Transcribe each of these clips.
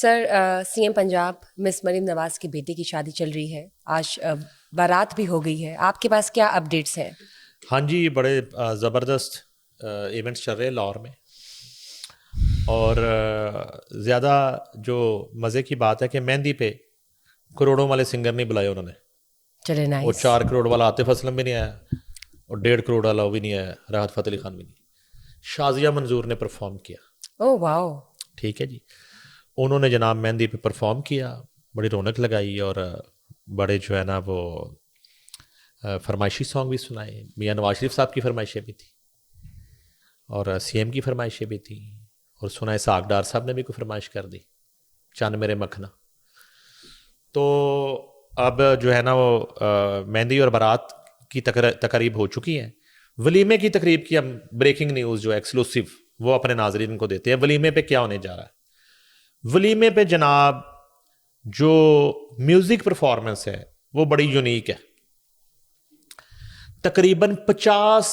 سر C M Punjab مس مریم نواز کی بیٹی کی شادی چل رہی ہے, آج بارات بھی ہو گئی ہے, آپ کے پاس کیا اپڈیٹس ہیں؟ ہاں جی, بڑے زبردست ایونٹس چل رہے ہیں لاہور میں, اور زیادہ جو مزے کی بات ہے کہ مہندی پہ کروڑوں والے سنگر نہیں بلائے انہوں نے. چلے نائس. وہ 4 کروڑ والا عاطف اسلم بھی نہیں آیا, اور 1.5 کروڑ والا وہ بھی نہیں آیا, راحت فتح علی خان بھی نہیں. شازیہ منظور نے پرفارم کیا. اوہ واو. ٹھیک ہے جی, انہوں نے جناب مہندی پہ پرفارم کیا, بڑی رونق لگائی, اور بڑے جو ہے نا وہ فرمائشی سانگ بھی سنائے. میاں نواز شریف صاحب کی فرمائشیں بھی تھیں, اور سی ایم کی فرمائشیں بھی تھیں, اور سنائے اسحاق ڈار صاحب نے بھی کوئی فرمائش کر دی, چاند میرے مکھنا. تو اب جو ہے نا وہ مہندی اور بارات کی تقریب ہو چکی ہیں. ولیمے کی تقریب کی ہم بریکنگ نیوز جو ہے ایکسکلوسیو وہ اپنے ناظرین کو دیتے ہیں. ولیمے پہ کیا ہونے جا رہا ہے؟ ولیمے پہ جناب جو میوزک پرفارمنس ہے وہ بڑی یونیک ہے. تقریباً 50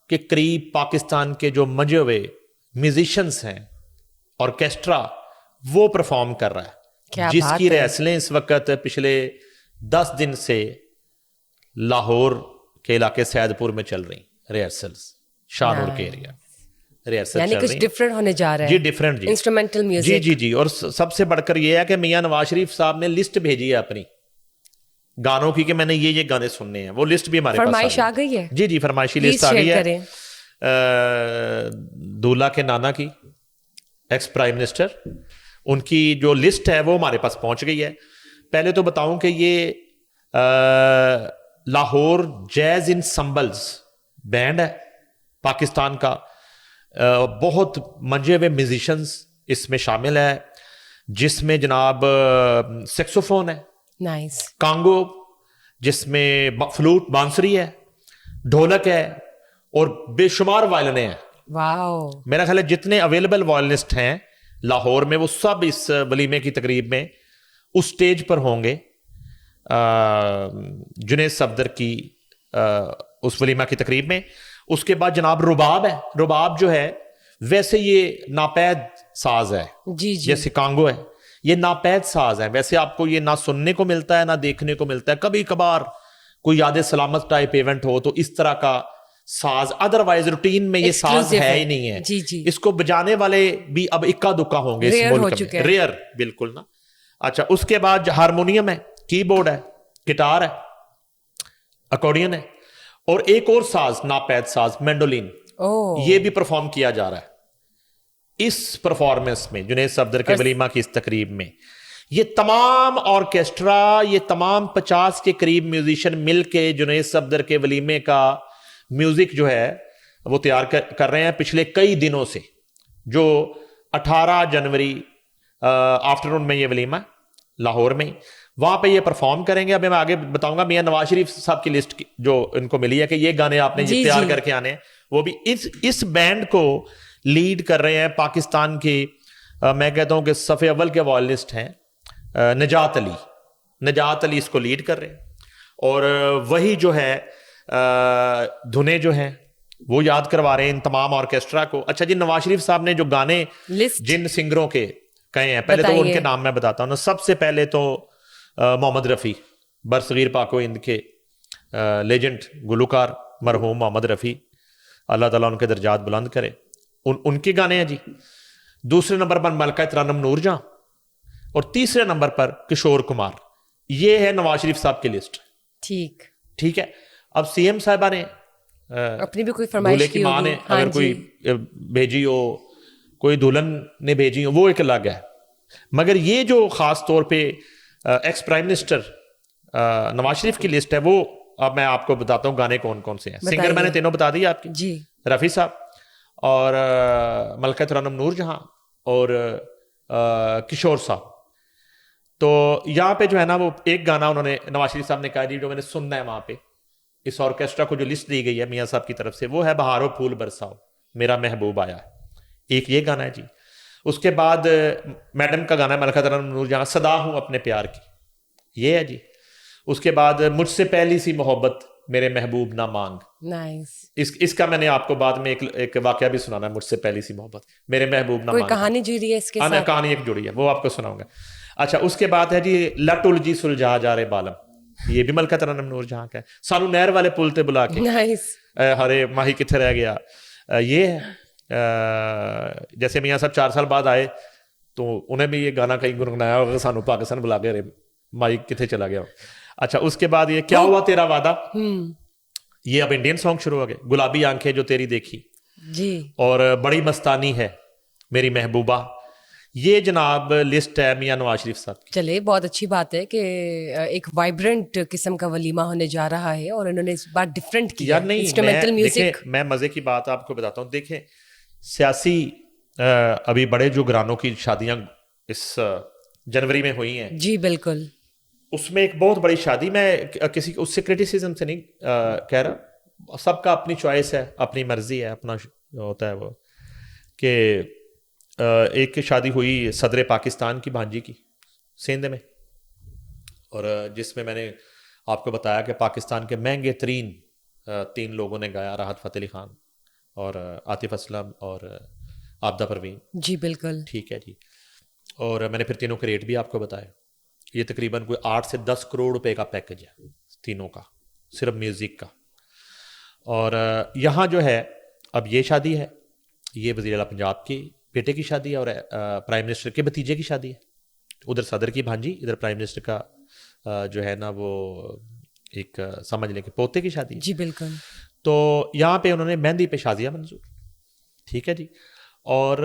کے قریب پاکستان کے جو مجے ہوئے میوزیشنس ہیں, آرکیسٹرا, وہ پرفارم کر رہا ہے, جس کی ریہرسلیں اس وقت پچھلے 10 دن سے لاہور کے علاقے سید پور میں چل رہی. ریہرسلس شاہ نور کے ایریا ریہرسل یعنی کچھ ڈفرینٹ ہونے جا رہا ہے. جی ڈفرینٹ, جی انسٹرومنٹل میوزک. جی جی جی. اور سب سے بڑھ کر یہ ہے کہ میاں نواز شریف صاحب نے لسٹ بھیجی ہے اپنی گانوں کی کہ میں نے یہ گانے سننے ہیں. وہ لسٹ بھی ہمارے پاس فرمائش آ گئی ہے. جی جی, فرمائشی لسٹ آ گئی ہے. دولہا کے نانا کی, ایکس پرائم منسٹر, ان کی جو لسٹ ہے وہ ہمارے پاس پہنچ گئی ہے. پہلے تو بتاؤں کہ یہ لاہور جیز انسمبلز بینڈ ہے پاکستان کا. بہت منجے ہوئے میوزیشنز اس میں شامل ہے, جس میں جناب سیکسوفون ہے, نائس, کانگو, جس میں فلوٹ بانسری ہے, ڈھولک ہے, اور بے شمار وائلنیں ہیں. واو. میرا خیال ہے جتنے اویلیبل وائلنسٹ ہیں لاہور میں وہ سب اس ولیمے کی تقریب میں اس سٹیج پر ہوں گے. جنید صفدر کی اس ولیمہ کی تقریب میں. اس کے بعد جناب رباب ہے. رباب جو ہے ویسے یہ ناپید ساز ہے, جی جی, جیسے کانگو ہے, یہ ناپید ساز ہے. ویسے آپ کو یہ نہ سننے کو ملتا ہے نہ دیکھنے کو ملتا ہے. کبھی کبھار کوئی یاد سلامت ٹائپ ایونٹ ہو تو اس طرح کا ساز, ادروائز روٹین میں یہ ساز ہے ہی نہیں ہے. جی جی, اس کو بجانے والے بھی اب اکا دکا ہوں گے اس ملک میں, ریئر بالکل نا. اچھا, اس کے بعد ہارمونیم ہے, کی بورڈ ہے, گٹار ہے, اکارڈین ہے, اور ایک اور ساز ناپید ساز مینڈولین, یہ بھی پرفارم کیا جا رہا ہے اس پرفارمنس میں جنید صفدر کے ولیمہ کی اس تقریب میں. یہ تمام آرکیسٹرا, یہ تمام 50 کے قریب میوزیشین مل کے جنید صفدر کے ولیمے کا میوزک جو ہے وہ تیار کر رہے ہیں پچھلے کئی دنوں سے. جو 18 جنوری آفٹرنون میں یہ ولیمہ لاہور میں, وہاں پہ یہ پرفارم کریں گے. ابھی میں آگے بتاؤں گا. میاں نواز شریف صاحب کی لسٹ جو ان کو ملی ہے کہ یہ گانے آپ نے تیار کر کے آنے ہیں, وہ بھی اس بینڈ کو لیڈ کر رہے ہیں پاکستان کے, میں کہتا ہوں کہ صف اول کے وائلنسٹ ہیں نجات علی. نجات علی اس کو لیڈ کر رہے ہیں, اور وہی جو ہے دھنے جو ہیں وہ یاد کروا رہے ہیں ان تمام آرکیسٹرا کو. اچھا جی, نواز شریف صاحب نے جو گانے جن سنگروں کے کہے ہیں, پہلے تو ان کے نام میں بتاتا ہوں. سب سے پہلے تو محمد رفیع, برصغیر پاک و ہند کے لیجنڈ گلوکار مرحوم محمد رفیع, اللہ تعالیٰ ان کے درجات بلند کرے, ان کے گانے ہیں جی. دوسرے نمبر پر ملکہ ترنم نور جہاں, اور تیسرے نمبر پر کشور کمار. یہ ہے نواز شریف صاحب کی لسٹ. ٹھیک ہے. اب سی ایم صاحبہ نے اپنی بھی کوئی فرمائش کی ماں نے اگر کوئی بھیجی ہو, کوئی دلہن نے بھیجی ہو, وہ ایک الگ ہے. مگر یہ جو خاص طور پہ ex prime minister Nawaz Sharif کی لسٹ ہے, وہ اب میں آپ کو بتاتا ہوں گانے کون کون سے ہیں. سنگر میں نے تینوں بتا دیا آپ کی, رفیع صاحب اور ملکہ ترنم نور جہاں اور کشور صاحب. تو یہاں پہ جو ہے نا وہ ایک گانا انہوں نے نواز شریف صاحب نے کہا جی جو میں نے سننا ہے وہاں پہ اس آرکیسٹرا کو جو لسٹ دی گئی ہے میاں صاحب کی طرف سے, وہ ہے بہارو پھول برساؤ میرا محبوب آیا ہے. ایک یہ گانا ہے جی. اس کے بعد میڈم کا گانا ہے ملکہ ترنم نور جہاں, صدا ہوں اپنے پیار کی, یہ ہے جی. اس کے بعد مجھ سے پہلی سی محبت میرے محبوب نہ مانگ. نائس. اس کا میں نے آپ کو بعد میں ایک واقعہ بھی سنانا ہے, مجھ سے پہلی سی محبت, میرے محبوب نہ مانگ. کوئی کہانی جڑی ہے اس کے ساتھ؟ کہانی ایک جڑی ہے, وہ آپ کو سناؤں گا. اچھا, اس کے بعد ہے جی لٹ الجی سلجھا جا رے بالم, یہ بھی ملکہ ترنم نور جہاں کا ہے. سانو نہر والے پل تے بلا کے نائس. ہرے ماہی کتنے رہ گیا, یہ ہے. جیسے میاں صاحب 4 سال بعد آئے تو انہیں بھی یہ گانا کہیں گنگنایا ہوگا, سانو پاکستان بلا کے ارے مائی کتنے چلا گیا. اچھا, اس کے بعد یہ کیا ہوا تیرا وعدہ, یہ اب انڈین سانگ شروع ہو گئے. گلابی آنکھیں جو تیری دیکھی جی, اور بڑی مستانی ہے میری محبوبہ, یہ جناب لسٹ ہے میاں نواز شریف صاحب کی. چلے بہت اچھی بات ہے کہ ایک وائبرنٹ قسم کا ولیمہ ہونے جا رہا ہے اور انہوں نے اس بار ڈفرینٹ کیا. یار نہیں, دیکھیں میں مزے کی بات آپ کو بتاتا ہوں. دیکھیں سیاسی ابھی بڑے جو گھرانوں کی شادیاں اس جنوری میں ہوئی ہیں, جی بالکل, اس میں ایک بہت بڑی شادی, میں کسی اس سے کرٹیسزم سے نہیں کہہ رہا, سب کا اپنی چوائس ہے, اپنی مرضی ہے, اپنا ہوتا ہے وہ, کہ ایک شادی ہوئی صدر پاکستان کی بھانجی کی سندھ میں, اور جس میں نے آپ کو بتایا کہ پاکستان کے مہنگے ترین 3 لوگوں نے گایا, راحت فتح علی خان اور عاطف اسلم اور آبدہ پروین. جی بالکل, ٹھیک ہے جی. اور میں نے پھر تینوں کے ریٹ بھی آپ کو بتایا. یہ تقریباً کوئی 8 سے 10 کروڑ روپے کا پیکج ہے تینوں کا, صرف میوزک کا. اور یہاں جو ہے اب یہ شادی ہے, یہ وزیر اعلیٰ پنجاب کی بیٹے کی شادی ہے اور پرائم منسٹر کے بھتیجے کی شادی ہے. ادھر صدر کی بھانجی, ادھر پرائم منسٹر کا جو ہے نا وہ ایک سمجھ لیں کہ پوتے کی شادی ہے. جی بالکل. تو یہاں پہ انہوں نے مہندی پہ شادیاں منظور, ٹھیک ہے جی. اور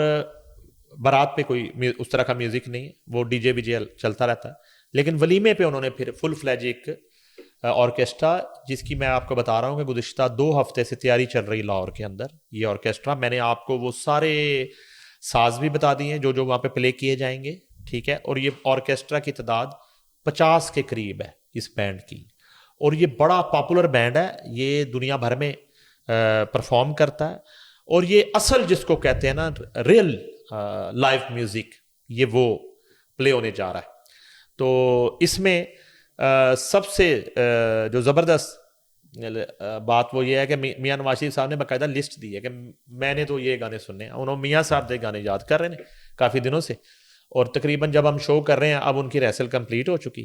بارات پہ کوئی اس طرح کا میوزک نہیں ہے, وہ ڈی جے وی جے چلتا رہتا ہے. لیکن ولیمے پہ انہوں نے پھر فل فلیج ایک آرکیسٹرا, جس کی میں آپ کو بتا رہا ہوں کہ گزشتہ 2 ہفتے سے تیاری چل رہی لاہور کے اندر. یہ آرکیسٹرا میں نے آپ کو وہ سارے ساز بھی بتا دیے ہیں جو وہاں پہ پلے کیے جائیں گے, ٹھیک ہے. اور یہ آرکیسٹرا کی تعداد 50 کے قریب ہے اس بینڈ کی, اور یہ بڑا پاپولر بینڈ ہے, یہ دنیا بھر میں پرفارم کرتا ہے. اور یہ اصل جس کو کہتے ہیں نا ریئل لائیو میوزک, یہ وہ پلے ہونے جا رہا ہے. تو اس میں سب سے جو زبردست بات وہ یہ ہے کہ میاں نواز شریف صاحب نے باقاعدہ لسٹ دی ہے کہ میں نے تو یہ گانے سننے ہیں. انہوں میاں صاحب کے گانے یاد کر رہے ہیں کافی دنوں سے, اور تقریباً جب ہم شو کر رہے ہیں اب ان کی ریہرسل کمپلیٹ ہو چکی.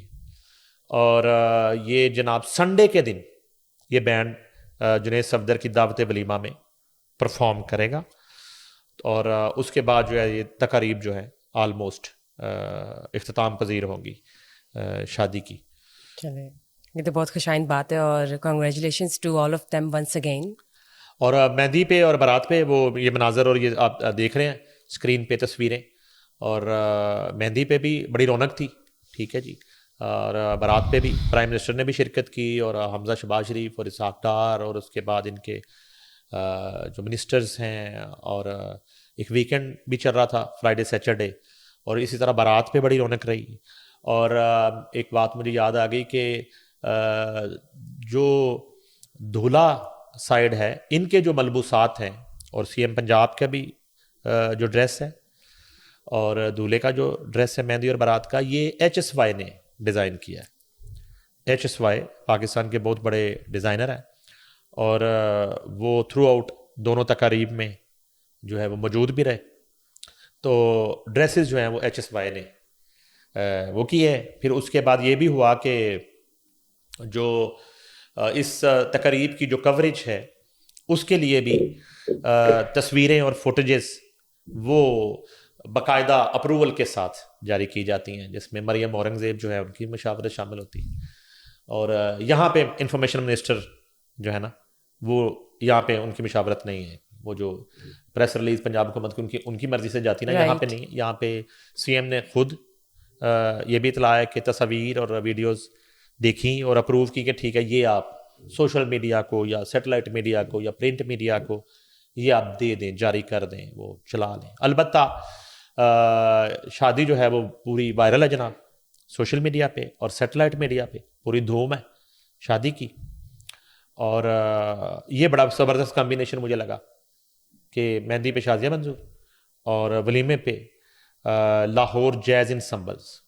اور یہ جناب سنڈے کے دن یہ بینڈ جنید صفدر کی دعوت ولیمہ میں پرفارم کرے گا. اور اس کے بعد جو ہے یہ تقاریب جو ہے آلموسٹ اختتام پذیر ہوں گی شادی کی. چلے یہ تو بہت خوشائن بات ہے, اور congratulations to all of them once again. اور مہندی پہ اور بارات پہ وہ یہ مناظر اور یہ آپ دیکھ رہے ہیں اسکرین پہ تصویریں, اور مہندی پہ بھی بڑی رونق تھی, ٹھیک ہے جی. اور بارات پہ بھی پرائم منسٹر نے بھی شرکت کی, اور حمزہ شہباز شریف اور اسحاق ڈار, اور اس کے بعد ان کے جو منسٹرز ہیں, اور ایک ویکینڈ بھی چل رہا تھا فرائیڈے سیچرڈے, اور اسی طرح بارات پہ بڑی رونق رہی. اور ایک بات مجھے یاد آ گئی کہ جو دھولا سائڈ ہے ان کے جو ملبوسات ہیں, اور سی ایم پنجاب کا بھی جو ڈریس ہے اور دولہے کا جو ڈریس ہے مہندی اور بارات کا, یہ HSY نے ڈیزائن کیا ہے. HSY پاکستان کے بہت بڑے ڈیزائنر ہیں, اور وہ تھرو آؤٹ دونوں تقاریب میں جو ہے وہ موجود بھی رہے. تو ڈریسز جو ہیں وہ HSY نے وہ کی ہے. پھر اس کے بعد یہ بھی ہوا کہ جو اس تقریب کی جو کوریج ہے اس کے لیے بھی تصویریں اور فوٹیجز وہ باقاعدہ اپروول کے ساتھ جاری کی جاتی ہیں, جس میں مریم اورنگزیب جو ہے ان کی مشاورت شامل ہوتی ہے. اور یہاں پہ انفارمیشن منسٹر جو ہے نا وہ یہاں پہ ان کی مشاورت نہیں ہے, وہ جو پریس ریلیز پنجاب حکومت کی ان کی مرضی سے جاتی نا, یہاں پہ نہیں. یہاں پہ سی ایم نے خود یہ بھی اطلاع ہے کہ تصاویر اور ویڈیوز دیکھیں اور اپروو کی کہ ٹھیک ہے یہ آپ سوشل میڈیا کو یا سیٹلائٹ میڈیا کو یا پرنٹ میڈیا کو یہ آپ دے دیں, جاری کر دیں, وہ چلا لیں. البتہ شادی جو ہے وہ پوری وائرل ہے جناب, سوشل میڈیا پہ اور سیٹلائٹ میڈیا پہ پوری دھوم ہے شادی کی. اور یہ بڑا زبردست کمبینیشن مجھے لگا کہ مہندی پہ شادیاں منظور اور ولیمے پہ لاہور جیز انسمبلز